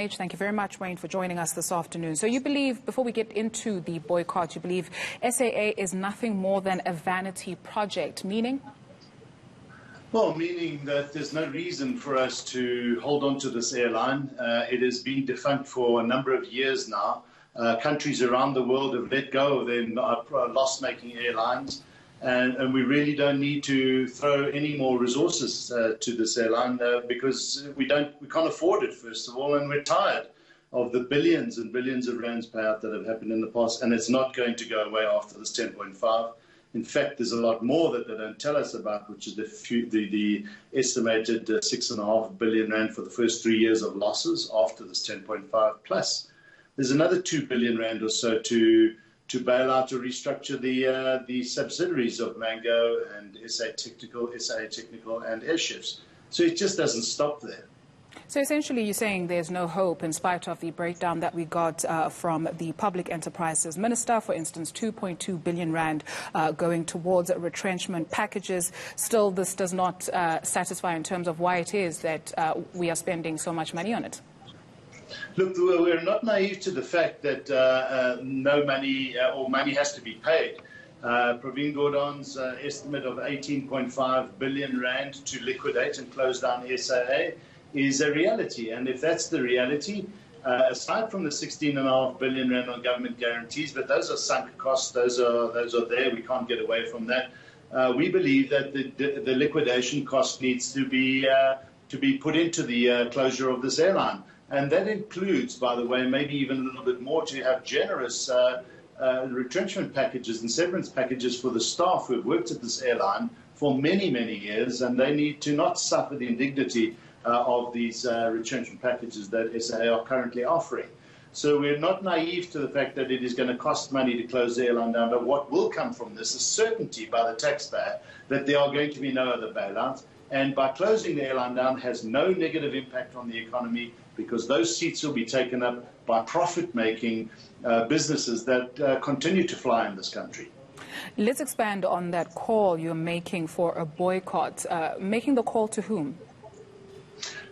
Thank you very much, Wayne, for joining us this afternoon. So you believe, before we get into the boycott, you believe SAA is nothing more than a vanity project, meaning? Well, meaning that there's no reason for us to hold on to this airline. It has been defunct for a number of years now. Countries around the world have let go of their loss-making airlines. And we really don't need to throw any more resources to this airline because we can't afford it, first of all, and we're tired of the billions and billions of rands payout that have happened in the past, and it's not going to go away after this 10.5. In fact, there's a lot more that they don't tell us about, which is the estimated 6.5 billion rand for the first 3 years of losses after this 10.5. Plus, there's another 2 billion rand or so to bail out or restructure the subsidiaries of Mango and SAA Technical and Airships. So it just doesn't stop there. So essentially you're saying there's no hope in spite of the breakdown that we got from the Public Enterprises Minister, for instance, 2.2 billion rand going towards retrenchment packages. Still, this does not satisfy in terms of why it is that we are spending so much money on it. Look, we're not naive to the fact that no money or money has to be paid. Praveen Gordon's estimate of 18.5 billion rand to liquidate and close down SAA is a reality. And if that's the reality, aside from the 16.5 billion rand on government guarantees, but those are sunk costs, those are there, we can't get away from that. We believe that the liquidation cost needs to be put into the closure of this airline. And that includes, by the way, maybe even a little bit more, to have generous retrenchment packages and severance packages for the staff who have worked at this airline for many, many years, and they need to not suffer the indignity of these retrenchment packages that SAA are currently offering. So we're not naive to the fact that it is going to cost money to close the airline down, but what will come from this is certainty by the taxpayer that there are going to be no other bailouts. And by closing the airline down has no negative impact on the economy because those seats will be taken up by profit-making businesses that continue to fly in this country. Let's expand on that call you're making for a boycott. Making the call to whom?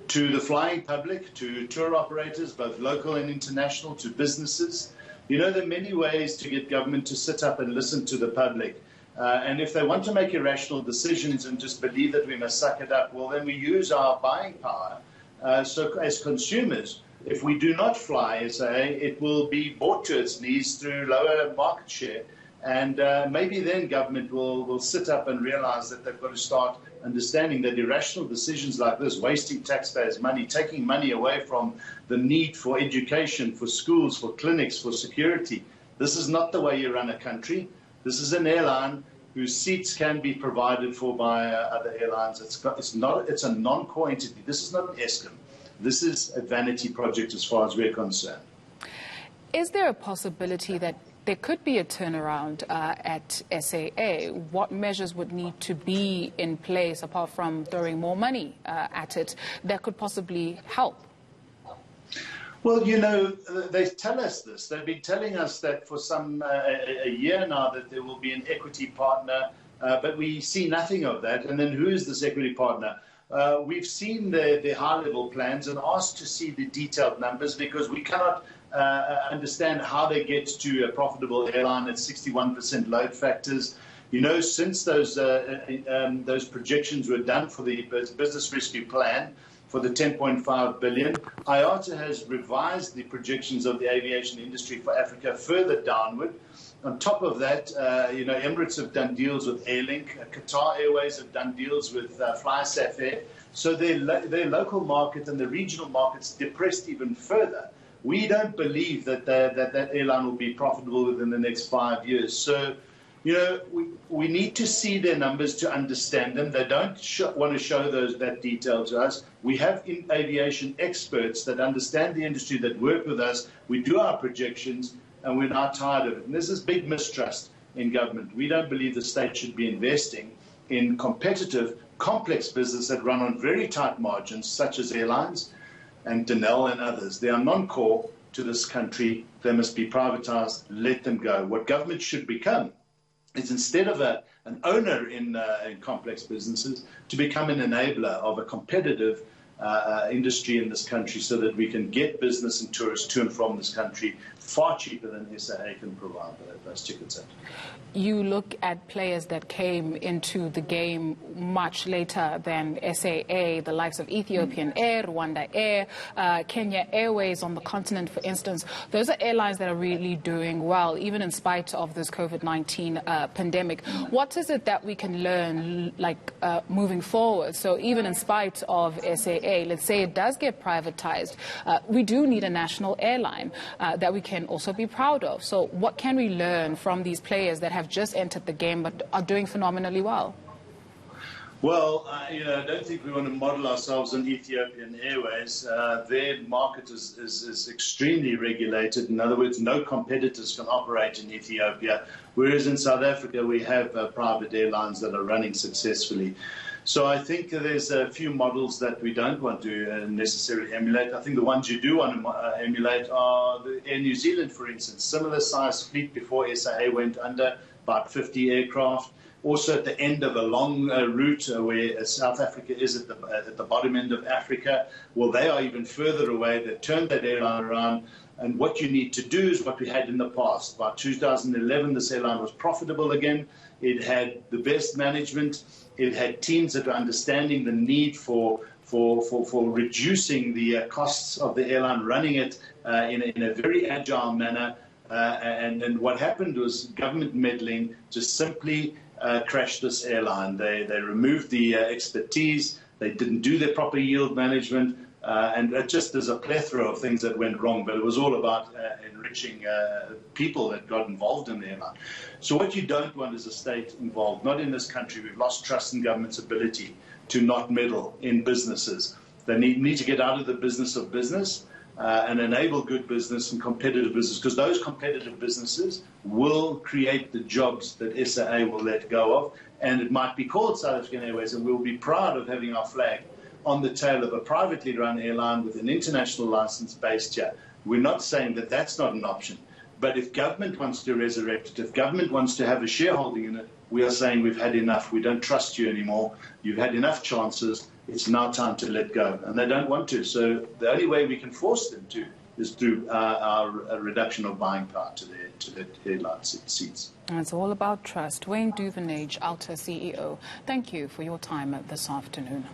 To the flying public, to tour operators, both local and international, to businesses. You know, there are many ways to get government to sit up and listen to the public. And if they want to make irrational decisions and just believe that we must suck it up, well, then we use our buying power. So as consumers, if we do not fly SAA, it will be brought to its knees through lower market share. And maybe then government will sit up and realize that they've got to start understanding that irrational decisions like this, wasting taxpayers' money, taking money away from the need for education, for schools, for clinics, for security, this is not the way you run a country. This is an airline whose seats can be provided for by other airlines. It's a non-core entity. This is not an ESCOM. This is a vanity project as far as we're concerned. Is there a possibility that there could be a turnaround at SAA? What measures would need to be in place, apart from throwing more money at it, that could possibly help? Well, you know, they tell us this. They've been telling us that for a year now that there will be an equity partner, but we see nothing of that. And then who is this equity partner? We've seen the high-level plans and asked to see the detailed numbers because we cannot understand how they get to a profitable airline at 61% load factors. You know, since those projections were done for the business rescue plan, for the 10.5 billion. IATA has revised the projections of the aviation industry for Africa further downward. On top of that, you know, Emirates have done deals with Airlink, Qatar Airways have done deals with FlySafair. Air. So their local market and the regional markets depressed even further. We don't believe that that airline will be profitable within the next 5 years. So, you know, we need to see their numbers to understand them. They don't want to show that detail to us. We have aviation experts that understand the industry, that work with us. We do our projections, and we're now tired of it. And there's this big mistrust in government. We don't believe the state should be investing in competitive, complex business that run on very tight margins, such as airlines and Denel and others. They are non-core to this country. They must be privatized. Let them go. What government should become is, instead of an owner in complex businesses, to become an enabler of a competitive industry in this country so that we can get business and tourists to and from this country far cheaper than SAA can provide those tickets at. You look at players that came into the game much later than SAA, the likes of Ethiopian Air, Rwanda Air, Kenya Airways on the continent, for instance. Those are airlines that are really doing well, even in spite of this COVID-19 pandemic. What is it that we can learn, moving forward? So even in spite of SAA, let's say it does get privatized, we do need a national airline that we can also be proud of. So what can we learn from these players that have just entered the game but are doing phenomenally well? Well, I don't think we want to model ourselves on Ethiopian Airways. Their market is extremely regulated. In other words, no competitors can operate in Ethiopia, whereas in South Africa we have private airlines that are running successfully. So I think there's a few models that we don't want to necessarily emulate. I think the ones you do want to emulate are Air New Zealand, for instance. Similar size fleet before SAA went under, about 50 aircraft. Also at the end of a long route where South Africa is at the bottom end of Africa. Well, they are even further away. They've turned that airline around. And what you need to do is what we had in the past. By 2011, this airline was profitable again. It had the best management. It had teams that were understanding the need for reducing the costs of the airline, running it in a very agile manner. And what happened was government meddling just simply crashed this airline. They removed the expertise. They didn't do their proper yield management. And just there's a plethora of things that went wrong, but it was all about enriching people that got involved in the airline. So what you don't want is a state involved. Not in this country. We've lost trust in government's ability to not meddle in businesses. They need to get out of the business of business and enable good business and competitive business, because those competitive businesses will create the jobs that SAA will let go of. And it might be called South African Airways, and we'll be proud of having our flag on the tail of a privately run airline with an international license based here. We're not saying that that's not an option. But if government wants to resurrect it, if government wants to have a shareholding in it, we are saying we've had enough. We don't trust you anymore. You've had enough chances. It's now time to let go. And they don't want to. So the only way we can force them to is through our reduction of buying power to their airline seats. And it's all about trust. Duvenage, Outa CEO, thank you for your time this afternoon.